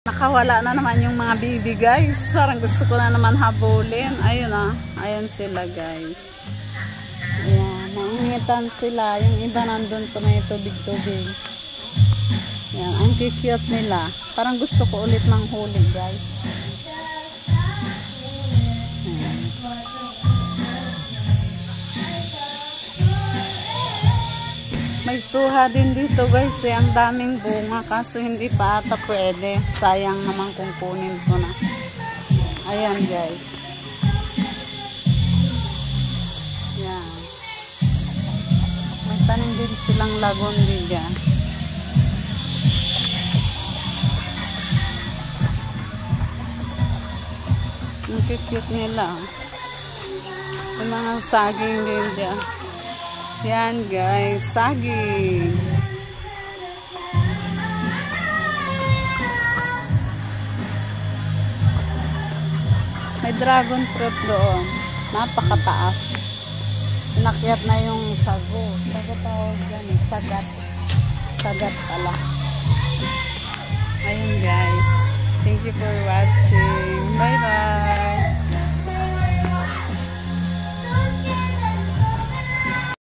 Nakawala na naman yung mga baby guys. Parang gusto ko na naman habulin. Ayun ah. Ayun sila guys. Ayan. Naingitan sila. Yung iba nandun sa may tubig-tubig. Ayan. Ang cute nila. Parang gusto ko ulit manghuli guys. Ayan. May suha din dito guys. Ang daming bunga. Kaso hindi pa ata pwede. Sayang naman kung kunin ko na. Ayan guys. Ayan. May tanim din silang lagon din. Ang cute nila. Yung mga saging din dyan. Yan guys, saging. May dragon fruit doon. Napakataas. Inakyat na yung sago. Sago tawag dyan eh. Sagat. Sagat pala. Ayun guys. Thank you for watching.